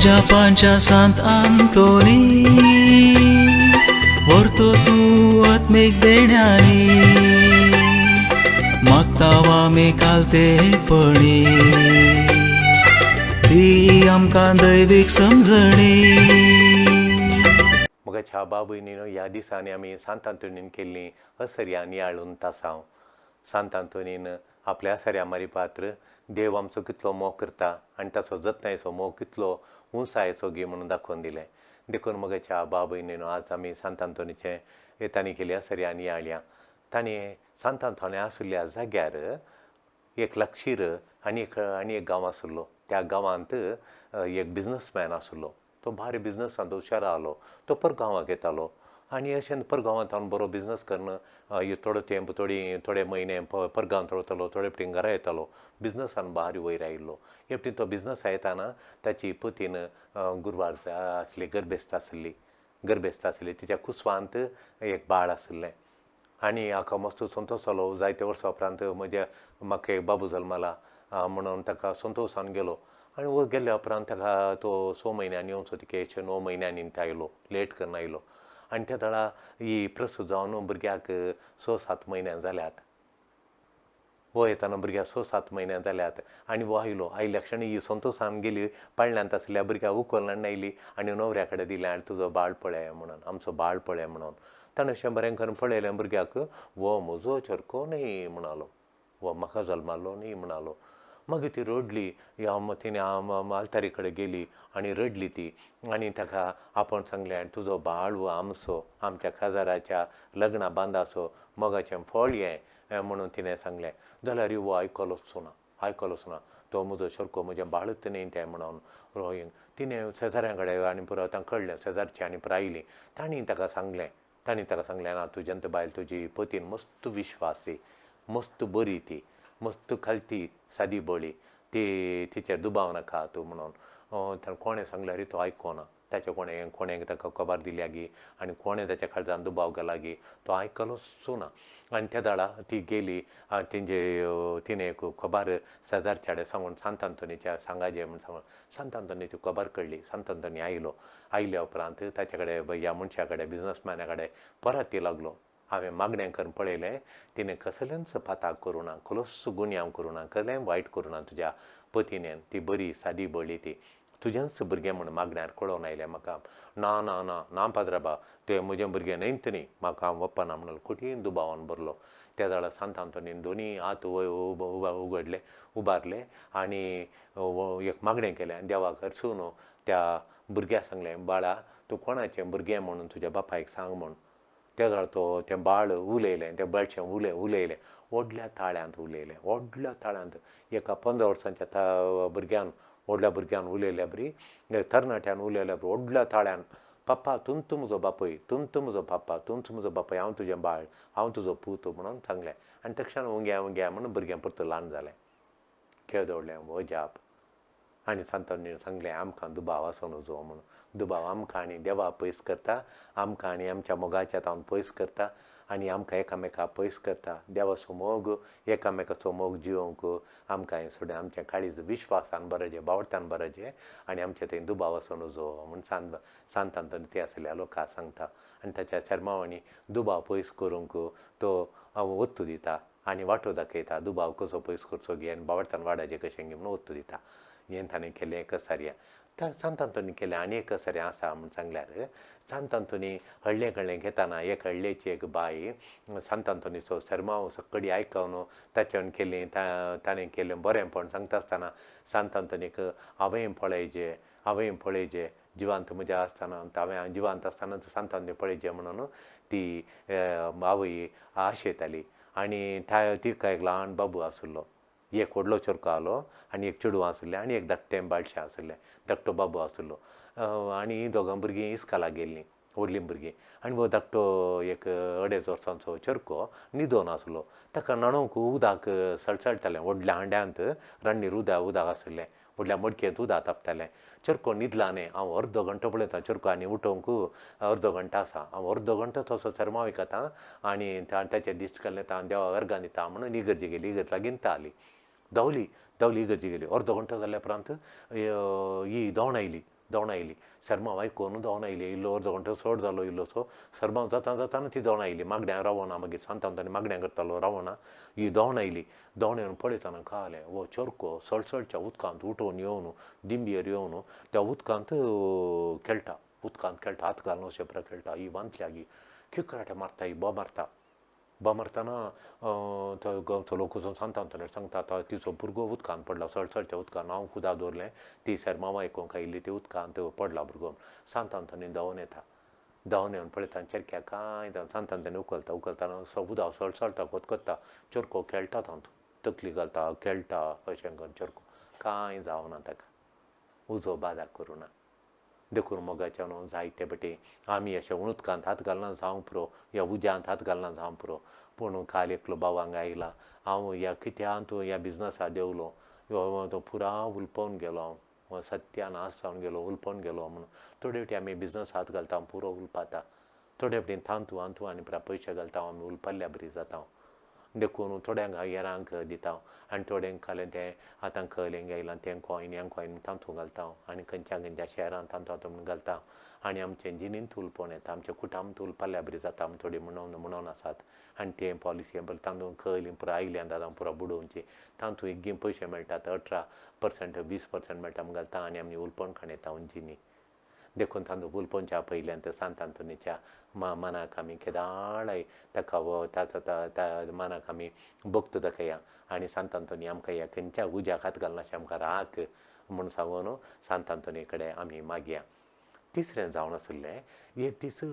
Japancha Sant Antoni व्हरतो तूं आत्मेक देण्यानी मागतावा आमी कालतेपणी ती आमकां दैवीक समजणी. मोगाच्या बाबूयनीनो ह्या दिसांनी आमी सांत आंतोनीन केल्लीं असर्या नियाळून तासांव. सांत आंतोनीन आपल्या असर्या मारी पात्र देव आमचो कितलो मोग करता आनी ताचो जतनायेचो मोग कितलो उंचायेचो गी म्हणून दाखोवन दिलें. देखून मोगाच्या बाबूयनीनो आज आमी सांत आंतोनीचें तांणी केली असर्या नियाळ्या. तांणी सांत आंतोनी आशिल्ल्या जाग्यार एक लागशीर आनी एक गांव आशिल्लो. त्या गांवांत एक बिझनसमॅन आशिल्लो. तो भारी बिझनसांत हुशार आहलो. तो परगांवांक येतालो आनी अशें परगांवांत हांव बरो बिझनस करन थोडो तेंप थोडे म्हयने परगांवांत रावतालो, थोडे फावटी घरा येतालो. बिझनसान भारी वयर आयिल्लो. हे फावटी तो बिझनसा येताना ताची पतीन गुरवार आसली, गर्भेस्त आसली. तिच्या कुसवांत एक बाळ आशिल्लें आनी हाका मस्तो संतोश जालो. जायते वर्सां उपरांत म्हाका एक बाबू जल्मला म्हणून ताका संतोशान गेलो. आनी गेल्या उपरांत ताका तो 6 म्हयन्यांनी येवचो तिके 9 म्हयन्यांनी तो आयलो, लेट करून आयलो. आनी त्या दाळा ही प्रसूत जावन भुरग्याक 6-7 म्हयन्यां जाल्यात. वो येताना भुरग्याक 6-7 म्हयन्यां जाल्यात आनी वो आयल्या क्षणी ही संतोशान गेली. पाळण्यांत आसल्या भुरग्याक उखलून हाडून आयली आनी न्हवऱ्या कडेन दिलें आनी तुजो बाळ पळय म्हणून, आमचो बाळ पळय म्हणून. ताणें अशें बरें करून पळयलें भुरग्याक. वो म्हजो चरको न्ही म्हणलो, वो म्हाका जल्मालो न्ही म्हणलो. मागीर ती रडली. तिणें आल्तारी कडेन गेली आनी रडली ती आनी ताका आपूण सांगलें तुजो बाळ वो आमचो, आमच्या काजाराच्या लग्ना बांदाचो मोगाचें फळ हें म्हणून तिणें सांगलें. जाल्यार वो आयकलोच ना. तो म्हजो चरको, म्हजें बाळच न्ही तें म्हणून तिणें शेजाऱ्यां कडेन आनी पुरो तांकां कळलें. शेजारची आनी पुरो आयलीं. तांणी ताका सांगलें ना तुज्यांत बायल तुजी पतीन मस्त विश्वासी, मस्त बरी ती, मस्त खालती सादी बळी, ती तिचेर दुबाव नाका तूं म्हणून. कोणें सांगल्यार तो आयकोना. ताच्या कोणें ताका खबर दिल्या गी आनी कोणें ताच्या काळजान दुबाव घाला गी तो आयकलोच ना. आनी त्या दाळा ती गेली. तिणें एक खबर शेजारच्या कडेन सांगून सांत आंतोनीच्या सांगाजे म्हूण सांगून सांत आंतोनीची खबर कळ्ळी. सांत आंतोनी आयल्या उपरांत ताच्या कडेन ह्या मनशा कडेन बिझनसमॅना कडेन परत लागलो. हांवें मागणें करून पळयलें. तिणें कसलेंच पाताक करूं ना, कसलोच गुन्यांव करूं ना, कसलेंय वायट करूं ना तुज्या पतीनेन. ती बरी सादी बळी ती. तुजेंच भुरगें म्हूण मागण्यार कळोवन आयलें म्हाका. ना पात्राबा, तें म्हजें भुरगें न्हयत न्ही, म्हाका हांव वपना म्हणून कठीण दुबावान भरलो. त्या जाळा सांत आंतोनीन दोनी हात उबारले आनी एक मागणें केलें. देवाक अर्सून त्या भुरग्याक सांगलें बाळा तूं कोणाचें भुरगें म्हणून तुज्या बापायक सांग म्हूण. त्या जाळ तें बाळ उलयलें. तें बाळचें उलयलें. व्हडल्या ताळ्यांत एका 15 वर्सांच्या व्हडल्या भुरग्यान उलयल्या बरी, तरणाट्यान उलयल्या बरी व्हडल्या ताळ्यान पप्पा तुंच म्हजो बापूय, तुंच म्हजो पापा, तुंच म्हजो बापूय, हांव तुजें बाळ, हांव तुजो पूत म्हणून सांगलें. आनी तक्षण उंग्या म्हणून भुरगें परतूं ल्हान जालें. खेळ दवरलें हो जाप. आनी सांतांनी सांगलें आमकां दुबाव आसूं नजो म्हणून. दुबाव आमकां आनी देवा पयस करता, आमकां आनी आमच्या मोगाच्या तावन पयस करता आनी आमकां एकामेकाक पयस करता. देवाचो मोग, एकामेकाचो मोग जिवंक आमकां हें सोडून आमचें काळीज विश्वासान बरजें, बावडतान बरजें आनी आमचे थंय दुबाव आसूं नजो म्हूण सांत आंतोनी ते आसल्या लोकांक सांगता. आनी ताच्या शर्मावणी दुबाव पयस करूंक तो वस्तू दिता आनी वाटो दाखयता. दुबाव कसो पयस करचो गे आनी बावडतान वाडचें कशें गे म्हणून वस्तू दिता. हें ताणें केलें कसर्या. तर सांत आंतोनी केलें आनी एक कसर्या आसा म्हूण सांगल्यार सांत आंतोनी हळ्ळें घेताना एक हळ्ळेची एक बाय सांत आंतोनीचो शर्माव सकडी आयकून ताच्यान ताणें केलें बरेंपण सांगता आसतना सांत आंतोनीक हांवें पळयजें जिवांत म्हज्या आसतना, हांवें जिवांत आसतना सांत आंतोनी पळयजें म्हणून ती आवय आशेताली. आनी तिका एक ल्हान बाबू आशिल्लो. एक व्हडलो चरको आहलो आनी एक चेडूं आशिल्लें आनी एक धाकटें बाळशें आशिल्लें. धाकटो बाबू आशिल्लो. आनी दोगां भुरगीं इस्कालाक गेल्लीं, व्हडलीं भुरगीं. आनी वो धाकटो एक 2.5 वर्सांचो चरको न्हिदोन आसलो. ताका न्हाणोवंक उदक सळसळटालें. व्हडल्या हांड्यांत रण्णीर उदक आशिल्लें. व्हडल्या मडकेंत उदक तापतालें. चरको न्हिदला न्ही. हांव अर्दो घंटो पळयतां चरको आनी उठोवंक अर्दो घंटो आसा. हांव अर्दो घंटो तसो शर्माव आयकतां आनी ताचें दिश्ट केलें हांव देवाक अर्गां दिता म्हणून इगर्जे गेली. इगर्ज लागीं आली. धांवली इगर्जे गेली. अर्दो घंटो जाल्या उपरांत ही धांवन आयली. दोन आयली सरमांव आयकून दोन आयली इल्लो अर्द घंटो चड जालो इल्लोसो सरमांव जाता जाताना ती दोन आयली मागण्या रावना मागीर सांत आंतोनी मागण्या करतालो रावना ही दोन आयली दोन येवन पळयतना कळलें वो चरको सळसळच्या उदकांत उठोवन येवन दिंबयेर येवन त्या उदकांत खेळटा हात घालून अशें प्रकार खेळटा ही बांदल्या ही किकराटे मारता ही बा मारतना तो गांवचो लोक वचून सांत आंतोनीर सांगता तो तिचो भुरगो उदकांत पडला सळसळच्या उदकांत हांव खुदा दवरलें ती सरमांव आयकूंक आयिल्ली ती उदकांत पडला भुरगो सांत आंतोनी धांवन येवन पळयता चेरक्या कांय सांत आंतोनी उखलतना उदक सळसळटा कोतकोत्ता चरको खेळटा तातूंत तकली घालता खेळटा अशें करून चरको कांय जावना ताका उजो बादाक करूना देखून मोगाच्या न्हू जायते बटे आमी अशें उदकांत हात घालना जावं पुरो ह्या उज्यांत हात घालना जावं पुरो पूण काल एकलो भाव हांगा आयला हांव ह्या कित्याक ह्या बिजनसांत देवलो तो पुरा उलपवन गेलो हांव सत्यान आस जावन गेलो उलपवन गेलो म्हणून थोडे फावटी आमी बिजनस हात घालता पुरो उलपाता थोडे फावटी थांतू आनी पुरा पयशे घालता आमी उलपल्ल्या बरी जाता देखून थोड्यांक हेरांक दिता आनी थोड्यांक खालें तें आतां कळेंग आयलां तें कॉयन तांतू घालता आनी खंयच्या शहरांत तांतू म्हणून घालता आनी आमचें जिणींत उलपण येता आमचें कुटांत उलपल्ल्या बरी जाता आमी थोडी म्हणून आसात आनी तें पॉलिसी तांतू कळली पुरो आयल्यान आतां पुरो बुडोवची तांतू एक पयशे मेळटात 18% 20% मेळटा आमी घालता आनी आमी उलपण खाणयता जिणी देखून तांदूळ उलपणच्या पयल्यान ते सांत आंतोनीच्या मनाक आमी केदाळाय ताका त्या मनाक आमी भक्त दाखया आनी सांत आंतोनी आमकां ह्या खंयच्या उज्याक हात घालना अशें आमकां राख म्हूण सांगून सांत आंतोनी कडेन आमी मागया तिसरें जावन आसलें एक दीस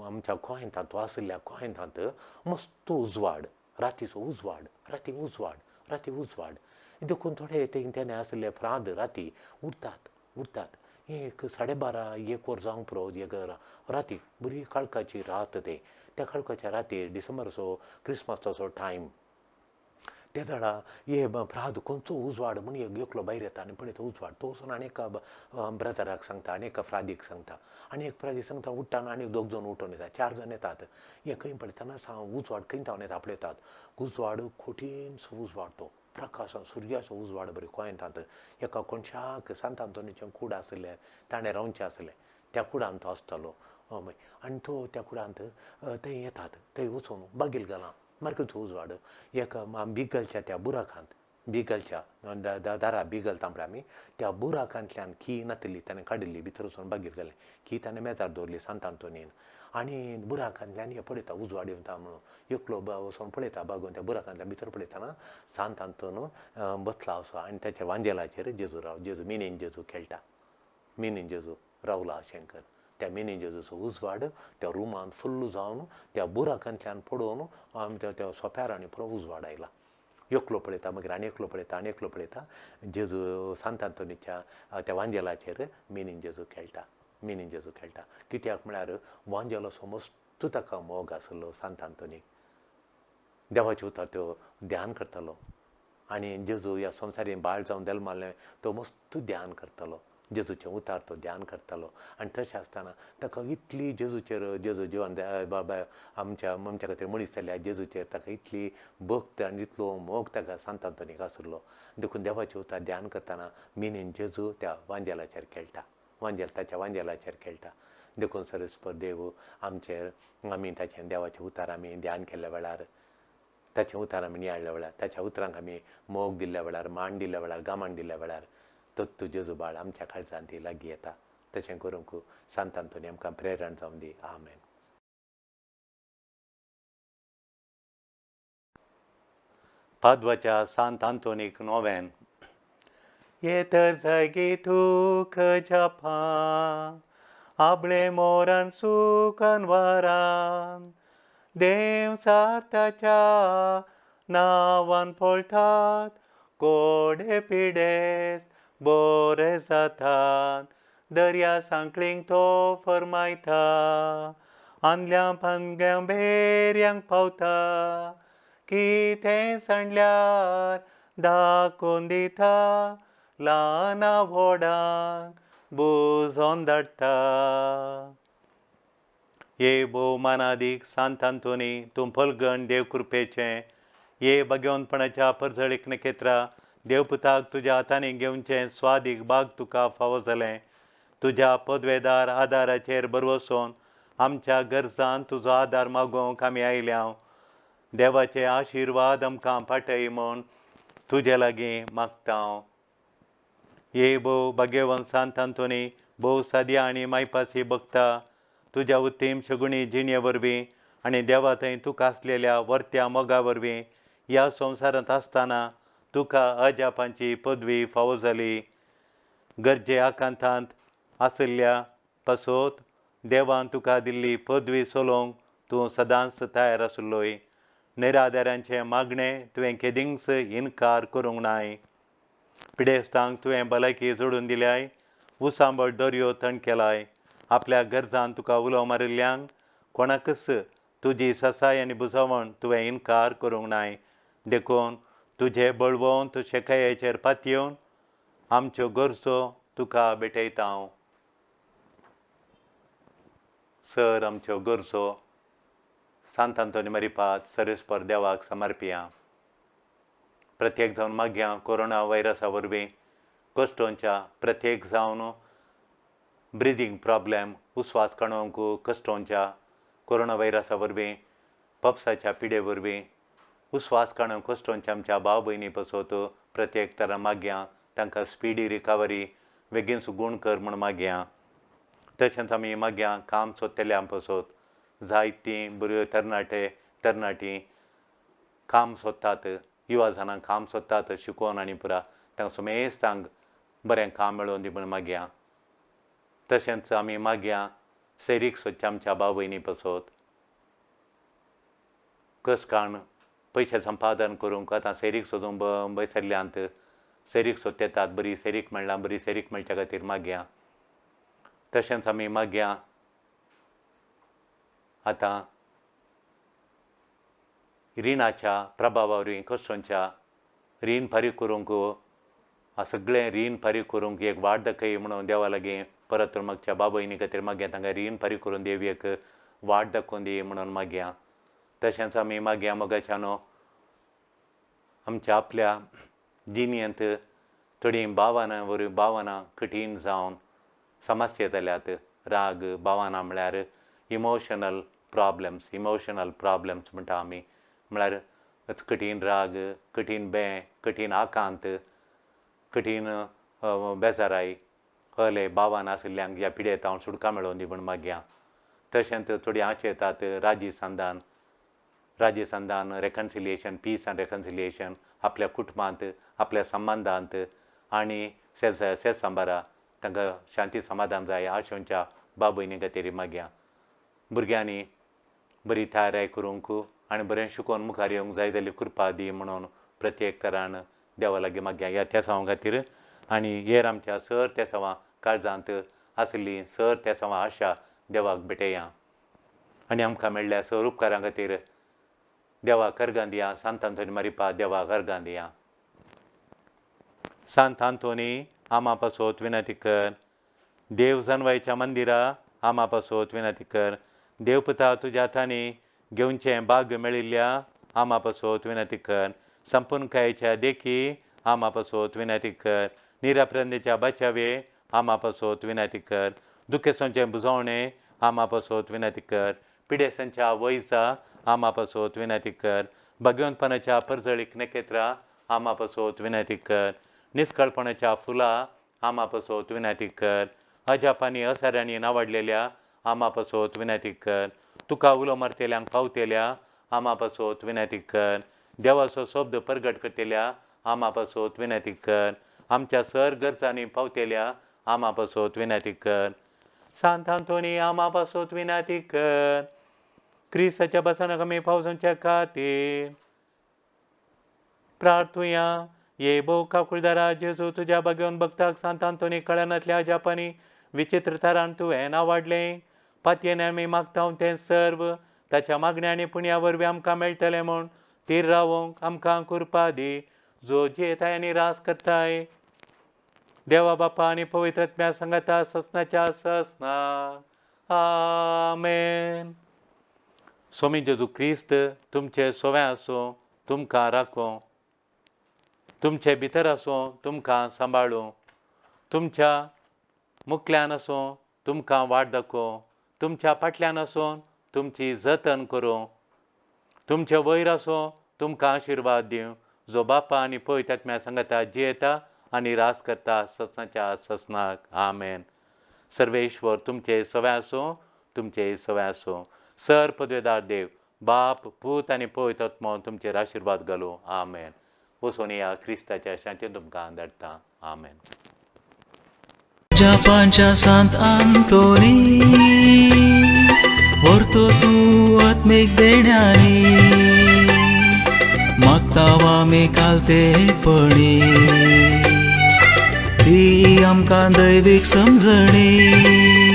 आमच्या गोंयांत आसलेल्या गोंयांत मस्त उजवाड रातीचो राती उजवाड देखून थोडे तेणे आसले फ्राद राती उरतात एक 12:30-1 वर जावंक पुरो एक राती बरी काळखाची रात त्या काळखाच्या रातीर डिसेंबरचो क्रिसमसाचो टायम त्या दाडा हे फ्राद खंयचो उजवाड म्हण एकलो भायर येता आनी पळयता उजवाड तो वचून आनी एका ब्रदराक सांगता आनी एका फ्रादीक सांगता आनी एक फ्रादीक सांगता उठ्ठाना आनी 2 जण उठोन येतात 4 जण येतात हे खंय पळयतना उजवाड खंय जावन येता पळयतात उजवाड खोटीनसो उजवाड तो प्रकाशान सुर्याचो उजवाड बरी गोंयांत एका कोणशाक सांत आंतोनीचें कूड आसलें ताणें रावचें आसलें त्या कुडांत तो आसतालो आनी तो त्या कुडांत थंय येतात थंय वचून बागेल घालां मार्केचो उजवाड एका बिगलच्या त्या बुराकांत बिगलच्या दारा बिगल तांबडे आमी त्या बुराकांतल्यान की नातली ताणें काडिल्ली भितर वचून बागेर घालें की ताणें मेजार दवरली सांत आंतोनीन आनी बुराकांतल्यान हे पळयता उजवाड येता म्हणून एकलो वचून पळयता बागोवन त्या बुराकांतल्यान भितर पळयतना सांत आंतोन बसला असो आनी त्याच्या वांजेलाचेर जेजू मिनीन जेजू खेळटा मिनीन जेजू रावला शंकर त्या मिनीन जेजूचो उजवाड त्या रुमान फुल्ल जावन त्या बुराकांतल्यान पडोवन आमी त्या सोंप्यार आनी पुरो उजवाड आयला एकलो पळयता मागीर आनी एकलो पळयता जेजू सांत आंतोनीच्या त्या वांजेलाचेर मिनीन जेजू खेळटा कित्याक म्हळ्यार वांजेलो असो मस्त ताका मोग आसलो सांत आंतोनीक देवाचे उतर तो ध्यान करतालो आनी जेजू ह्या संवसारीन बाळ जावन जल्मालें तो मस्त ध्यान करतालो जेजूचें उतार तो ध्यान करतालो आनी तशें आसतना ताका इतली जेजू जिवन आमच्या खातीर मनीस जाल्या जेजूचेर ताका इतली भक्त आनी इतलो मोग ताका सांत आंतोनीक आसलो देखून देवाचें उतार ध्यान करतना मिनीन जेजू त्या वांजेलाचेर खेळटा ताच्या वांजेलाचेर खेळटा देखून सरस्पर देव आमी ताचें देवाचें उतार आमी ध्यान केल्ल्या वेळार ताचें उतार आमी नियाळ्ळ्या वेळार ताच्या उतरांक आमी मोग दिल्ल्या वेळार मान दिल्ल्या वेळार गामान दिल्ल्या वेळार तो जेजू बाळ आमच्या काळजांत लागीं येता तशें करूंक सांत आंतोनी आमकां प्रेरण जावन दी आमेन. पाद्वाच्या सांत आंतोनीक नोवेन ये तर जगी तुक जपा आपले मोरान सुखान वारान देव सार्थाच्या नांवान पळतात कोडे पिडेस बोरे जातात दर्या सांकळींक तो फरमायता आंदल्या पांग्या बेऱ्यांक पावता कितें सांडल्यार दाखोवन दिता ल्हाना व्हडांक बुजोवन धाडटा. ये भोवमानादीक सांत आंतोनी तूं फलगण देव कृपेचें ये भगवंतपणाच्या परजळीक नखेत्रा देवपुताक तुज्या हातांनी घेवचें स्वादीक बाग तुका फावो जालें. तुज्या पदवेदार आदाराचेर बरवसून आमच्या गरजांत तुजो आदार मागोवंक आमी आयल्या. देवाचे आशिर्वाद आमकां पाठय म्हूण तुजे लागीं मागता. ये भोव भाग्यवन सांत आंतोनी, भोव सादिया आनी मायपासी भक्ता, तुज्या उत्तीम शगुणी जिणे वरवीं आनी देवा थंय तुका आसलेल्या वर्त्या मोगा वरवीं ह्या संवसारांत आसतना तुका अजापांची पदवी फावो जाली. गरजे आकांतांत आसल्या पासोत देवान तुका दिल्ली पदवी सोलोवंक तूं सदांच तयार आसलोय. निराधारांचे मागणें तुवें केदींच इन्कार करूंक नाय. पिडेस्तांक तुवें भलायकी जोडून दिल्याय. उसांबळ दर्यो थंड केलाय. आपल्या गरजांत तुका उलो मारिल्ल्यांक कोणाकच तुजी ससाय आनी बुजवण तुवें इन्कार करूंक नाय. देखून तुजे बळवंत शेकायेचेर पातयेवन आमच्यो गरजो तुका भेटयता. सर आमच्यो गरजो सांत आंतोनी मारिपात सर्वेस्पर देवाक समर्पिया. प्रत्येक जावन मागया कोरोना व्हायरसा वरवीं कश्टोंच्या प्रत्येक जावन ब्रिदींग प्रॉब्लेम उस्वास काणोवंक कश्टोंच्या कोरोना व्हायरसा वरवीं पप्साच्या पिडे वरवीं उस्वास काणोवंक कश्टोंच्या आमच्या भाव भयणी पासत प्रत्येक तरा मागया तांकां स्पिडी रिकवरी बेगीन गूण कर म्हूण मागया. तशेंच आमी मागया काम सोदतल्यां पासत जायतीं बऱ्यो तरणाटी काम सोदतात. युवा जाणांक काम सोदतात शिकोवन आनी पुरा तांकां सुमेस्तांक बरें काम मेळोवन दी म्हूण मागया. तशेंच आमी मागया सैरीक सोदच्या आमच्या भाव भयणी पासत कस काण पयशे संपादन करूंक आतां सैरीक सोदूंक बैसरल्यांत सैरीक सोदता येतात. बरी सैरीक मेळना, बरी सैरीक मेळच्या खातीर मागया. तशेंच आमी मागया आतां रिणाच्या प्रभावा वरवीं कश्टोंच्या रीण फारीक करूंक सगळें रीण फारीक करूंक एक वाट दाखय म्हणून देवा लागीं परत मागच्या भाव भयणी खातीर मागया तांकां रीण फारीक करून देवी एक वाट दाखोवन दी म्हणून मागया. तशेंच आमी मागया मोगाच्यानो आमच्या आपल्या जिणेंत थोडीं भावनां कठीण जावन समस्या जाल्यात. राग भावना म्हळ्यार इमोशनल प्रॉब्लेम्स म्हणटा आमी. म्हळ्यार कठीण राग, कठीण कठीण आकांत, कठीण बेजाराय हले भावना आशिल्ल्यांक ह्या पिडेंत हांव सुटका मेळोवन दी म्हूण मागया. तशेंच थोडीं आशा येतात राजी संधान रेकन्सिलिएशन, पीस एंड रेकन्सिलिएशन आपल्या कुटुंबांत, आपल्या संबंधांत आनी सांबारा तांकां शांती समाधान जाय आशोंच्या भाव भयणी खातीर मागया. भुरग्यांनी बरी तयारी करूंक आनी बरें शिकोवन मुखार येवंक जाय जाल्यार कृपा दी म्हणून प्रत्येक तरान देवा लागीं मागया. ह्या तेसांवा खातीर आनी हेर आमच्या सर तेसांवां काळजांत आसली सर तेसांवां आशा देवाक भेटया. आनी आमकां मेळ्ळ्या सर उपकारां खातीर देवाक अर्गां दिया. सांत आंतोनी मारिपा देवाक अर्गां दिया. सांत आंतोनी आमा पासत विनंती कर. देव जनवायच्या मंदिरा आमा पासत विनंती कर. देवपुता तुज्या हातांनी घेवचें भाग्य मेळिल्ल्या आमा पासत विनंती कर. संपूर्णकायेच्या देखी आमा पासत विनंती कर. निराप्रंदेच्या बचावे आमा पासत विनंती कर. दुखेसांचें बुजवणें आमा पासत विनंती कर. पिडेसांच्या वयसा आमा पासत विनंती कर. भगवंतपणाच्या परजळीक नखेत्रां आमा पासत विनंती कर. निश्कळपणाच्या फुलां आमा पासत विनंती कर. अजापांनी असाऱ्यांनी नावाडलेल्या आमा पासत विनंती कर. तुका उलो मारतेल्यांक पावतेल्या आमा पासत विनंती कर. देवाचो शब्द प्रगट करतेल्या आमा पासत विनंती कर. आमच्या सर गरजांनी पावतेल्या आमा पासत विनंती कर. सांत आंतोनी आमा पासत विनंती कर. क्रिस्ताच्या बसनाक आमी पावसाच्या खातीर प्रार्थुया. ये भोव काकुळदारा जेजू तुज्या भाग्यवन भक्ताक सांत आंतोनी कळनातल्या अजापांनी विचित्र तरान तुवें नावाडलें. पातयेन आमी मागता तें सर्व ताच्या मागण्या आनी पुण्या वरवीं आमकां मेळटलें म्हूण तीर रावोंक आमकां कृपा दी. जो जेताय आनी रास करताय देवा बापा आनी पवित्र आत्म्या सांगाता ससनाच्या ससना. आमेन. स्वामी जेजू क्रिस्त तुमचे सोवें आसूं तुमकां राखो. तुमचे भितर आसूं तुमकां सांबाळूं, तुमच्या मुखल्यान आसूं तुमकां वाट दाखोवं, तुमच्या फाटल्यान आसून तुमची जतन करूं, तुमचे वयर आसूं तुमकां आशिर्वाद दिवं, जो बापा आनी पवित्र आत्म्या सांगाता जियेता आनी रास करता ससनाच्या ससनाक. आमेन. सर्वेश्वर तुमचे सवय आसूं, तुमचे सवय आसूं. सर पदवेदार देव, बाप, पूत आनी पवित्र आत्मो तुमचेर आशिर्वाद घालूं. आमेन. वचून या क्रिस्ताच्या शांतीन तुमकां धाडटा. आमेन. जापानच्या सांत आंतोनी, व्हरतो तूं आत्मीक देण्यानी, मागताव आमी कालतेपणी, ती आमकां दैवीक समजणी.